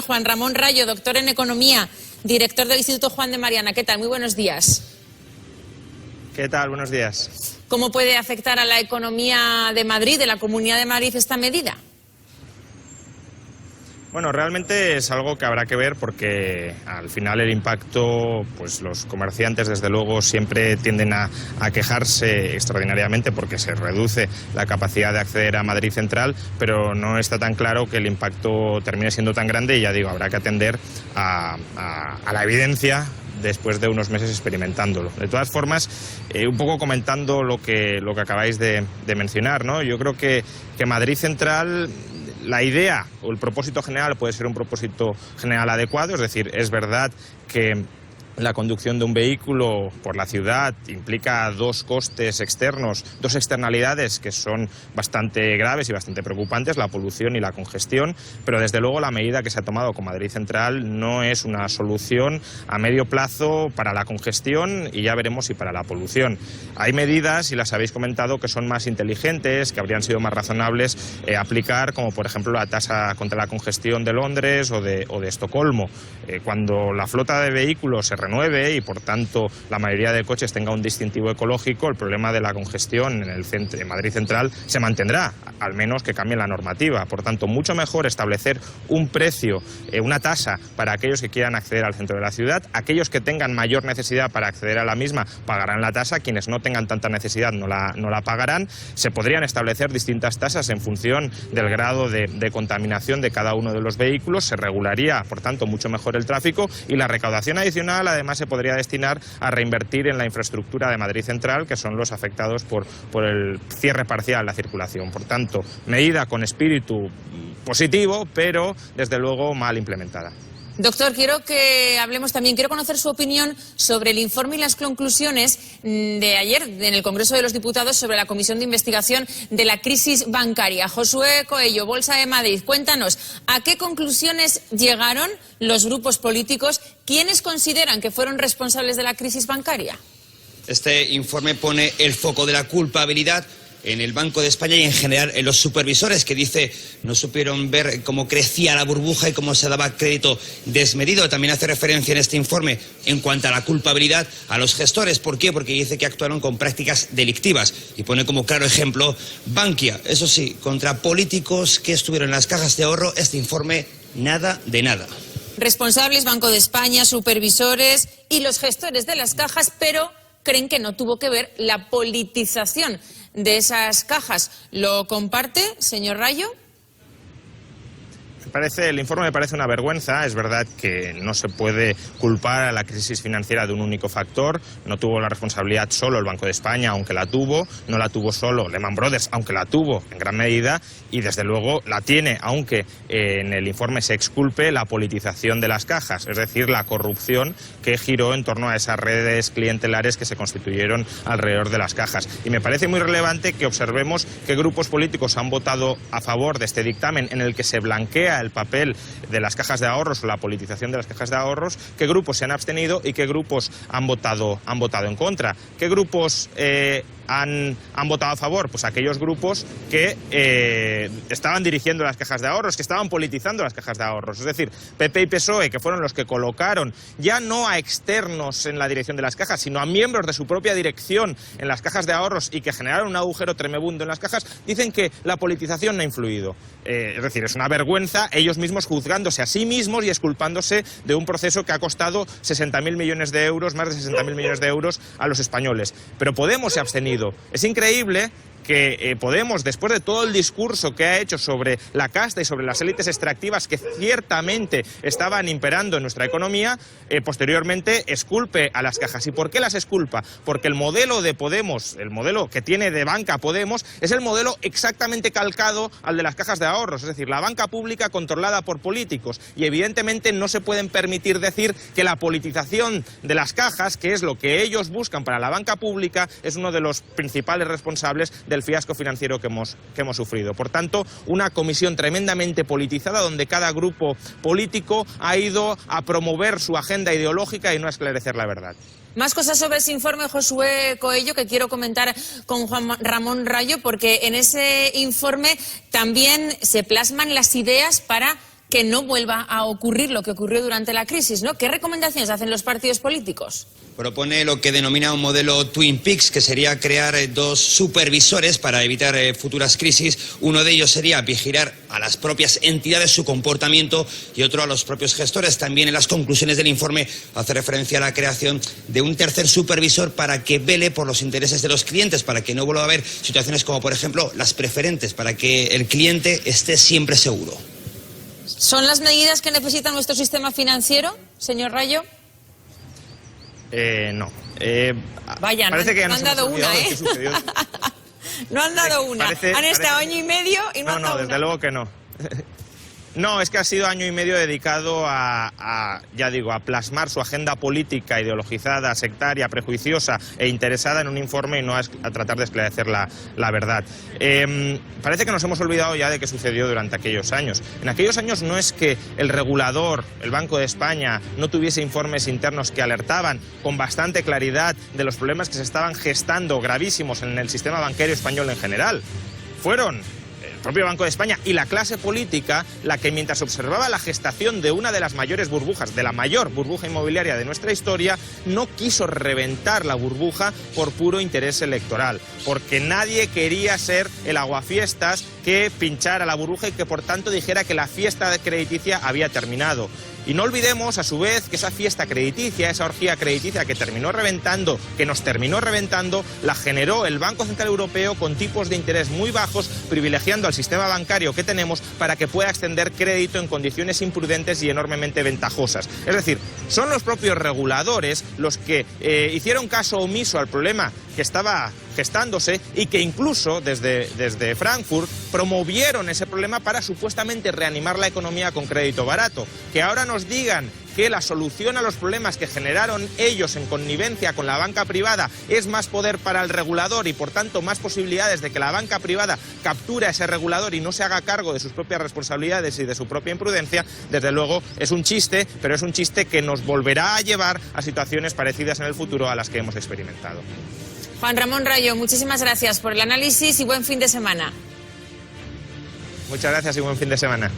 Juan Ramón Rayo, doctor en Economía, director del Instituto Juan de Mariana. ¿Qué tal? Muy buenos días. ¿Qué tal? Buenos días. ¿Cómo puede afectar a la economía de Madrid, de la Comunidad de Madrid, esta medida? Bueno, realmente es algo que habrá que ver porque al final el impacto, pues los comerciantes desde luego siempre tienden a quejarse extraordinariamente porque se reduce la capacidad de acceder a Madrid Central, pero no está tan claro que el impacto termine siendo tan grande y ya digo, habrá que atender a la evidencia después de unos meses experimentándolo. De todas formas, un poco comentando lo que acabáis de mencionar, ¿no? Yo creo que Madrid Central, la idea o el propósito general puede ser un propósito general adecuado, es decir, es verdad que la conducción de un vehículo por la ciudad implica dos costes externos, dos externalidades que son bastante graves y bastante preocupantes, la polución y la congestión, pero desde luego la medida que se ha tomado con Madrid Central no es una solución a medio plazo para la congestión y ya veremos si para la polución. Hay medidas, y las habéis comentado, que son más inteligentes, que habrían sido más razonables aplicar, como por ejemplo la tasa contra la congestión de Londres o de Estocolmo. Cuando la flota de vehículos se renueve y por tanto la mayoría de coches tenga un distintivo ecológico, el problema de la congestión en el centro de Madrid Central se mantendrá, al menos que cambie la normativa. Por tanto, mucho mejor establecer un precio, una tasa para aquellos que quieran acceder al centro de la ciudad. Aquellos que tengan mayor necesidad para acceder a la misma pagarán la tasa, quienes no tengan tanta necesidad no la pagarán. Se podrían establecer distintas tasas en función del grado de contaminación de cada uno de los vehículos, se regularía, por tanto, mucho mejor el tráfico y la recaudación adicional además se podría destinar a reinvertir en la infraestructura de Madrid Central, que son los afectados por el cierre parcial de la circulación. Por tanto, medida con espíritu positivo, pero desde luego mal implementada. Doctor, quiero conocer su opinión sobre el informe y las conclusiones de ayer en el Congreso de los Diputados sobre la Comisión de Investigación de la Crisis Bancaria. Josué Coello, Bolsa de Madrid, cuéntanos, ¿a qué conclusiones llegaron los grupos políticos? ¿Quiénes consideran que fueron responsables de la crisis bancaria? Este informe pone el foco de la culpabilidad en el Banco de España y en general en los supervisores, que dice no supieron ver cómo crecía la burbuja y cómo se daba crédito desmedido. También hace referencia en este informe, en cuanto a la culpabilidad, a los gestores. ¿Por qué? Porque dice que actuaron con prácticas delictivas y pone como claro ejemplo Bankia. Eso sí, contra políticos que estuvieron en las cajas de ahorro, este informe nada de nada. Responsables, Banco de España, supervisores y los gestores de las cajas, pero creen que no tuvo que ver la politización de esas cajas. ¿Lo comparte, señor Rayo? El informe me parece una vergüenza. Es verdad que no se puede culpar a la crisis financiera de un único factor. No tuvo la responsabilidad solo el Banco de España, aunque la tuvo. No la tuvo solo Lehman Brothers, aunque la tuvo en gran medida. Y desde luego la tiene, aunque en el informe se exculpe la politización de las cajas, es decir, la corrupción que giró en torno a esas redes clientelares que se constituyeron alrededor de las cajas. Y me parece muy relevante que observemos qué grupos políticos han votado a favor de este dictamen en el que se blanquea el papel de las cajas de ahorros o la politización de las cajas de ahorros, qué grupos se han abstenido y qué grupos han votado en contra. ¿Qué grupos han votado a favor? Pues aquellos grupos que estaban dirigiendo las cajas de ahorros, que estaban politizando las cajas de ahorros. Es decir, PP y PSOE, que fueron los que colocaron ya no a externos en la dirección de las cajas, sino a miembros de su propia dirección en las cajas de ahorros y que generaron un agujero tremebundo en las cajas, dicen que la politización no ha influido. Es decir, es una vergüenza ellos mismos juzgándose a sí mismos y exculpándose de un proceso que ha costado 60.000 millones de euros, más de 60.000 millones de euros a los españoles. Pero Podemos se ha abstenido. Es increíble que Podemos, después de todo el discurso que ha hecho sobre la casta y sobre las élites extractivas que ciertamente estaban imperando en nuestra economía, posteriormente exculpe a las cajas. ¿Y por qué las exculpa? Porque el modelo de Podemos, el modelo que tiene de banca Podemos, es el modelo exactamente calcado al de las cajas de ahorros, es decir, la banca pública controlada por políticos. Y evidentemente no se pueden permitir decir que la politización de las cajas, que es lo que ellos buscan para la banca pública, es uno de los principales responsables del fiasco financiero que hemos sufrido. Por tanto, una comisión tremendamente politizada donde cada grupo político ha ido a promover su agenda ideológica y no a esclarecer la verdad. Más cosas sobre ese informe, Josué Coello, que quiero comentar con Juan Ramón Rayo, porque en ese informe también se plasman las ideas para que no vuelva a ocurrir lo que ocurrió durante la crisis, ¿no? ¿Qué recomendaciones hacen los partidos políticos? Propone lo que denomina un modelo Twin Peaks, que sería crear dos supervisores para evitar futuras crisis. Uno de ellos sería vigilar a las propias entidades, su comportamiento, y otro a los propios gestores. También en las conclusiones del informe hace referencia a la creación de un tercer supervisor para que vele por los intereses de los clientes, para que no vuelva a haber situaciones como, por ejemplo, las preferentes, para que el cliente esté siempre seguro. ¿Son las medidas que necesita nuestro sistema financiero, señor Rayo? No. Vaya, parece que no han dado una, ¿eh? No han dado una. Han estado año y medio y no han dado una. No, desde luego que no. No, es que ha sido año y medio dedicado a plasmar su agenda política ideologizada, sectaria, prejuiciosa e interesada en un informe y no a tratar de esclarecer la verdad. Parece que nos hemos olvidado ya de qué sucedió durante aquellos años. En aquellos años no es que el regulador, el Banco de España, no tuviese informes internos que alertaban con bastante claridad de los problemas que se estaban gestando gravísimos en el sistema bancario español en general. Fueron el propio Banco de España y la clase política la que, mientras observaba la gestación de una de las mayores burbujas, de la mayor burbuja inmobiliaria de nuestra historia, no quiso reventar la burbuja por puro interés electoral, porque nadie quería ser el aguafiestas que pinchara la burbuja y que por tanto dijera que la fiesta crediticia había terminado. Y no olvidemos, a su vez, que esa fiesta crediticia, esa orgía crediticia que nos terminó reventando, la generó el Banco Central Europeo con tipos de interés muy bajos, privilegiando al sistema bancario que tenemos para que pueda extender crédito en condiciones imprudentes y enormemente ventajosas. Es decir, son los propios reguladores los que hicieron caso omiso al problema que estaba gestándose y que incluso desde Frankfurt promovieron ese problema para supuestamente reanimar la economía con crédito barato. Que ahora nos digan que la solución a los problemas que generaron ellos en connivencia con la banca privada es más poder para el regulador y por tanto más posibilidades de que la banca privada capture a ese regulador y no se haga cargo de sus propias responsabilidades y de su propia imprudencia, desde luego es un chiste, pero es un chiste que nos volverá a llevar a situaciones parecidas en el futuro a las que hemos experimentado. Juan Ramón Rayo, muchísimas gracias por el análisis y buen fin de semana. Muchas gracias y buen fin de semana.